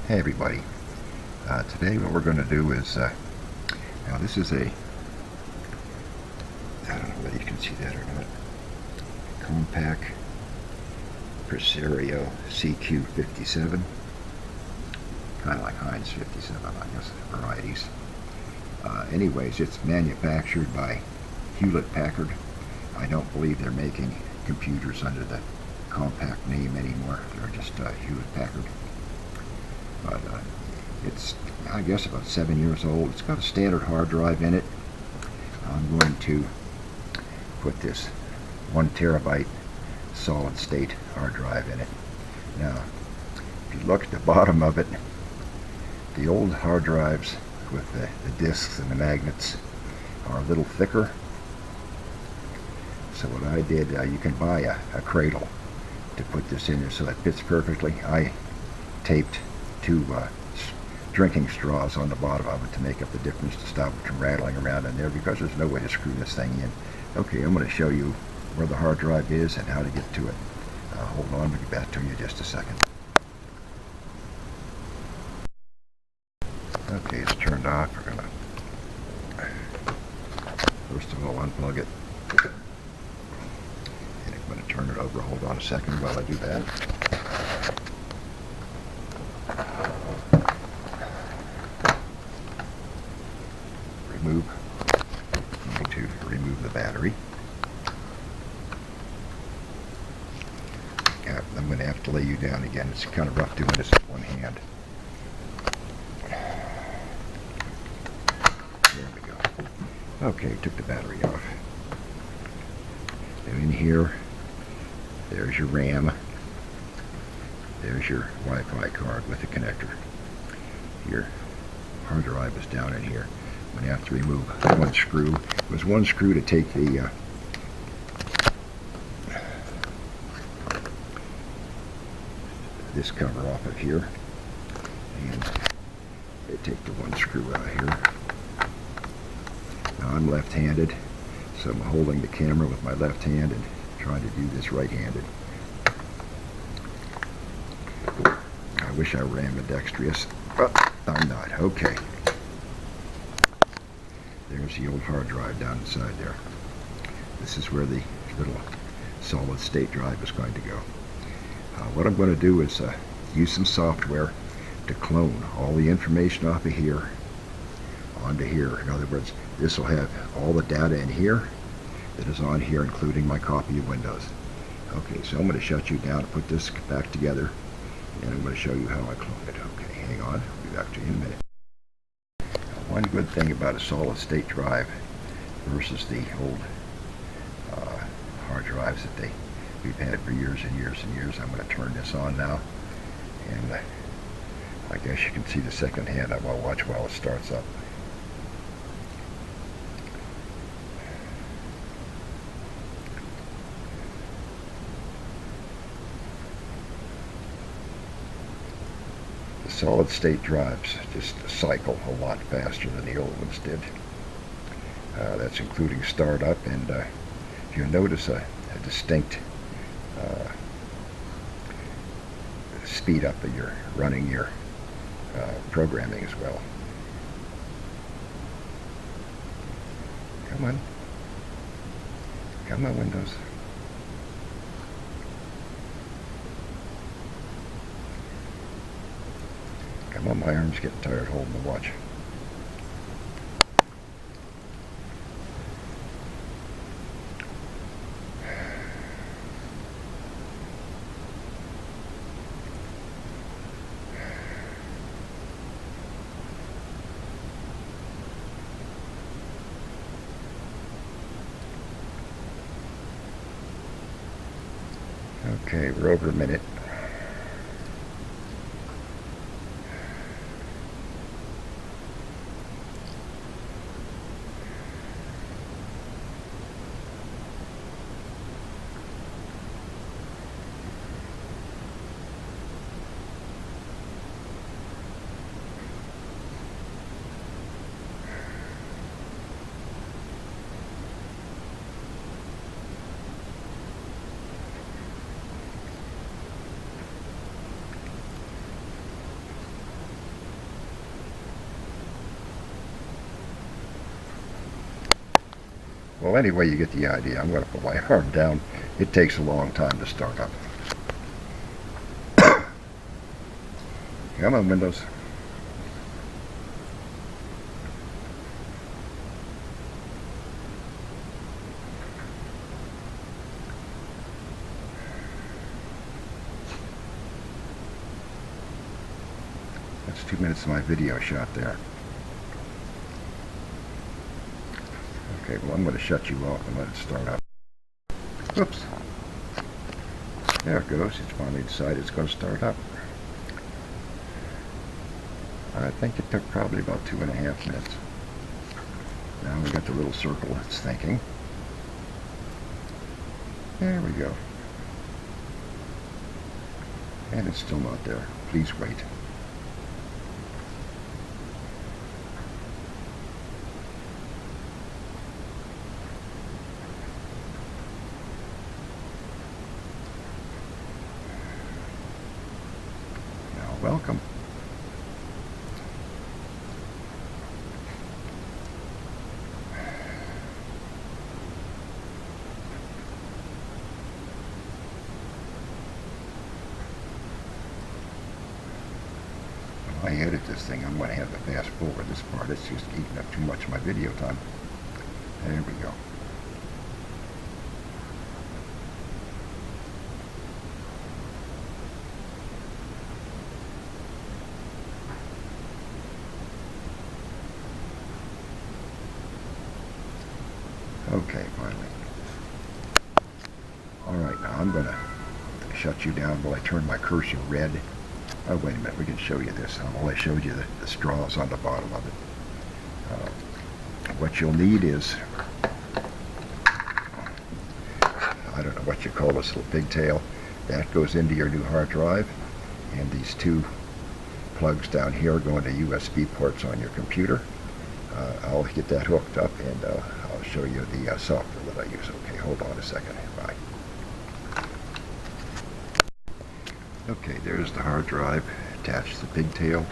Hey everybody, today what we're going to do is, now this is a, I don't know whether you can see that or not, compact Presario CQ57, kind of like Heinz 57, I guess, varieties. Anyways, it's manufactured by Hewlett-Packard. I don't believe they're making computers under the compact name anymore. They're just Hewlett-Packard. But it's, I guess, about 7 years old. It's got a standard hard drive in it. I'm going to put this 1 terabyte solid state hard drive in it. Now, if you look at the bottom of it, the old hard drives with the discs and the magnets are a little thicker. So what I did, you can buy a cradle to put this in there so it fits perfectly. I taped 2 drinking straws on the bottom of it to make up the difference, to stop it from rattling around in there, because there's no way to screw this thing in. Okay, I'm going to show you where the hard drive is and how to get to it. Hold on, we'll get back to you in just a second. Okay, it's turned off. We're going to first of all unplug it. And I'm going to turn it over. Hold on a second while I do that. I'm going to remove the battery. I'm going to have to lay you down again. It's kind of rough doing this with one hand. There we go. Okay, took the battery off. Now in here, there's your RAM. There's your Wi-Fi card with the connector. Your hard drive is down in here. I'm going to have to remove one screw. It was one screw to take the this cover off of here, and they take the one screw out here. Now I'm left-handed, so I'm holding the camera with my left hand and trying to do this right-handed. I wish I were ambidextrous, but I'm not. Okay. There's the old hard drive down inside there. This is where the little solid state drive is going to go. What I'm going to do is use some software to clone all the information off of here onto here. In other words, this will have all the data in here that is on here, including my copy of Windows. Okay, so I'm going to shut you down and put this back together, and I'm going to show you how I clone it. Okay, hang on. I'll be back to you in a minute. One good thing about a solid state drive versus the old hard drives that we've had for years and years and years. I'm going to turn this on now, and I guess you can see the second hand. I will watch while it starts up. The solid state drives just cycle a lot faster than the old ones did. That's including startup, and if you notice a distinct speed up of your running your programming as well. Come on. Come on, Windows. Come on, my arm's getting tired holding the watch. Okay, we're over a minute. Well, anyway, you get the idea. I'm going to put my arm down. It takes a long time to start up. Come on, Windows. That's 2 minutes of my video shot there. Okay, well, I'm going to shut you off and let it start up. Oops. There it goes. It's finally decided it's going to start up. I think it took probably about 2.5 minutes. Now we got the little circle that's thinking. There we go. And it's still not there. Please wait. Now, welcome. I edit this thing, I'm going to have to fast forward this part. It's just eating up too much of my video time. There we go. Okay, finally. Alright, now I'm going to shut you down while I turn my cursor red. Oh, wait a minute, we can show you this. Well, I showed you the straws on the bottom of it. What you'll need is, I don't know what you call this little pigtail. That goes into your new hard drive. And these two plugs down here go into USB ports on your computer. I'll get that hooked up and I'll show you the software that I use. Okay, hold on a second. Bye. Okay, there's the hard drive attached to the pigtail,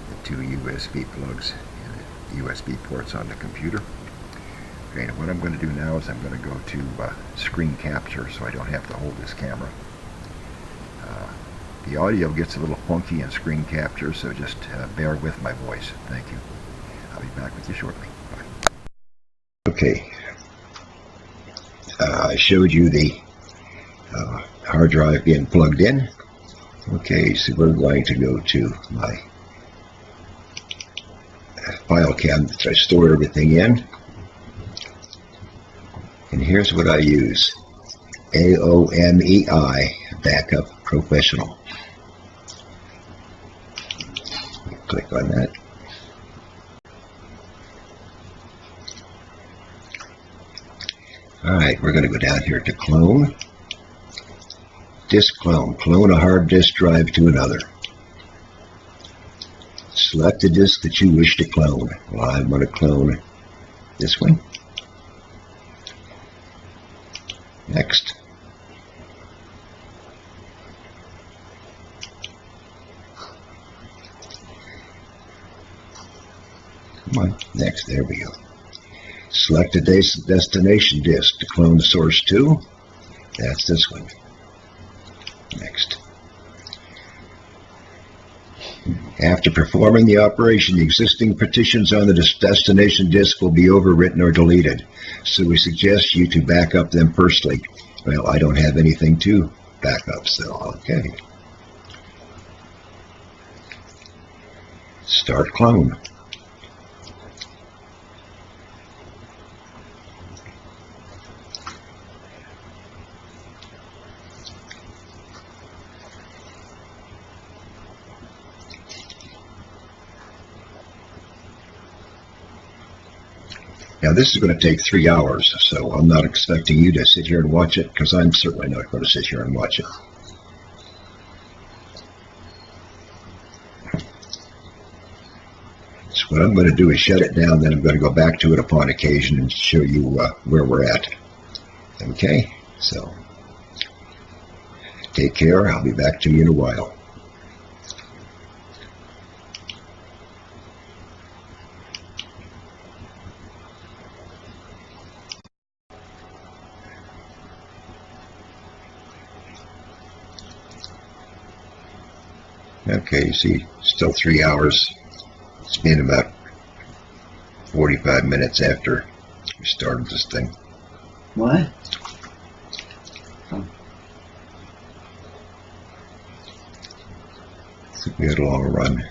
the two USB plugs, and the USB ports on the computer. Okay, and what I'm going to do now is I'm going to go to screen capture so I don't have to hold this camera. The audio gets a little funky in screen capture, so just bear with my voice. Thank you. I'll be back with you shortly. Bye. Okay, I showed you the hard drive being plugged in. Okay, so we're going to go to my file cabinet that I store everything in. And here's what I use. AOMEI, Backup Professional. Click on that. Alright, we're going to go down here to clone. Disk clone. Clone a hard disk drive to another. Select the disk that you wish to clone. Well, I'm going to clone this one. Next. Come on. Next. There we go. Select a destination disk to clone the source to. That's this one. Next. After performing the operation, the existing partitions on the destination disk will be overwritten or deleted, so we suggest you to back up them personally. Well, I don't have anything to back up, so okay. Start clone. Now this is going to take 3 hours, so I'm not expecting you to sit here and watch it, because I'm certainly not going to sit here and watch it. So what I'm going to do is shut it down, then I'm going to go back to it upon occasion and show you where we're at. Okay, so take care. I'll be back to you in a while. Okay, you see, still 3 hours. It's been about 45 minutes after we started this thing. What? So we had a long run.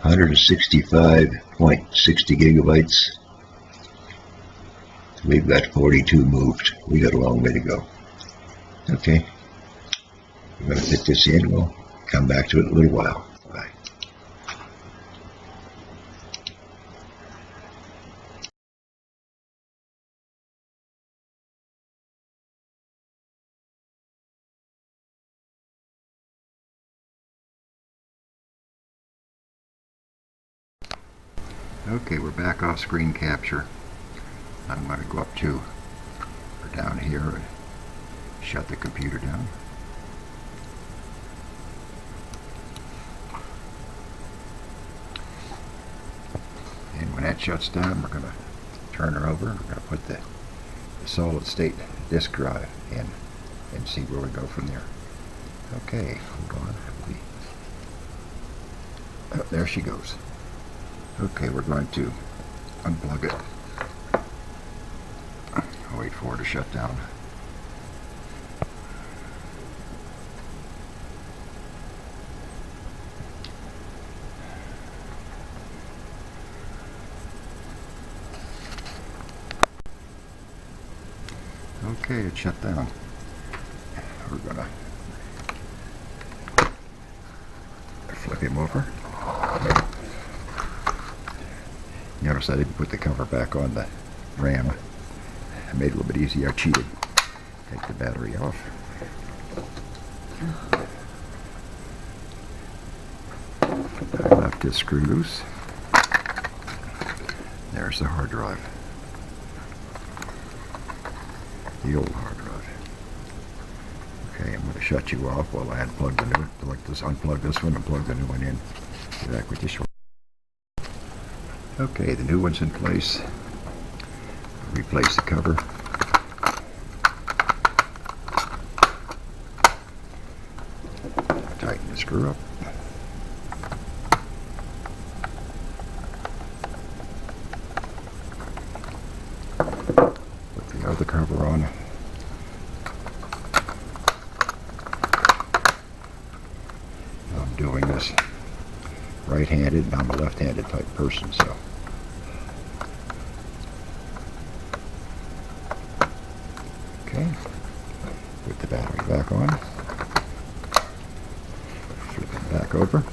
165.60 gigabytes. We've got 42 moved. We got a long way to go. Okay. We're going to fit this in. We'll come back to it in a little while. Bye. Okay, we're back off screen capture. I'm going to go up to or down here and shut the computer down. And when that shuts down, we're going to turn her over. We're going to put the solid state disk drive in and see where we go from there. Okay, hold on. Oh, there she goes. Okay, we're going to unplug it. I'll wait for it to shut down. Okay, it shut down. We're gonna flip him over. Notice I didn't put the cover back on the RAM. I made it a little bit easier. I cheated. Take the battery off. I left this screw loose. There's the hard drive. The old hard drive. Okay, I'm going to shut you off while I unplug the new one. Like this, unplug this one and plug the new one in. Be back with you shortly. Okay, the new one's in place. Replace the cover. Tighten the screw up. Put the other cover on. I'm doing this right-handed, and I'm a left-handed type person, so. Okay, put the battery back on, flip it back over.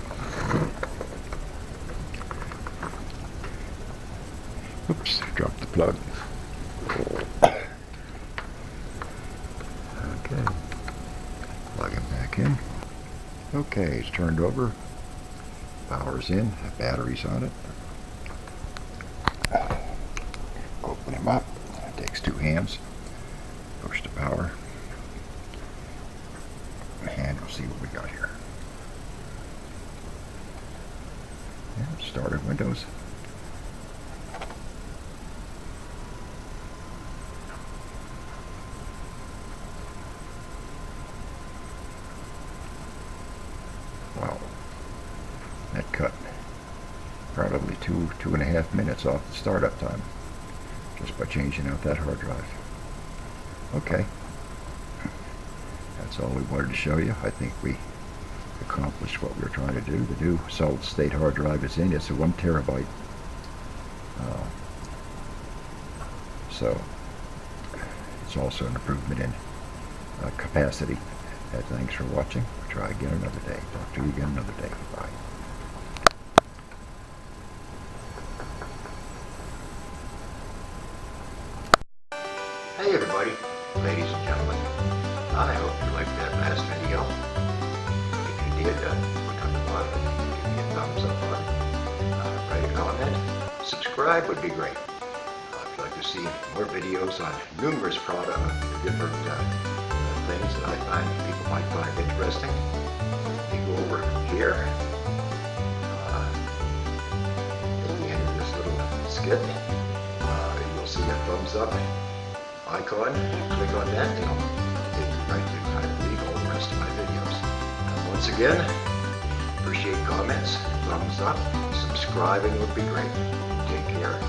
Oops, dropped the plug. Okay, plug him back in. Okay, it's turned over. Power's in, the battery's on it. Open him up. It takes 2 hands. Push the power. And we'll see what we got here. Yeah, started Windows. Wow. That cut probably 2.5 minutes off the startup time just by changing out that hard drive. Okay, that's all we wanted to show you. I think we accomplished what we were trying to do. The new solid state hard drive is in. It's a 1 terabyte. So it's also an improvement in capacity. Thanks for watching. We'll try again another day. Talk to you again another day. Bye. Hey everybody, ladies and gentlemen. I hope you liked that last video. If you did, click on the button, give me a thumbs up on it, write a comment. Subscribe would be great. If you'd like to see more videos on numerous different things that I find people might find interesting, you go over here at the end of this little skit. You'll see a thumbs up icon. Click on that and it'll take you right to, I believe, all the rest of my videos. Once again, appreciate comments, thumbs up, subscribing would be great. Take care.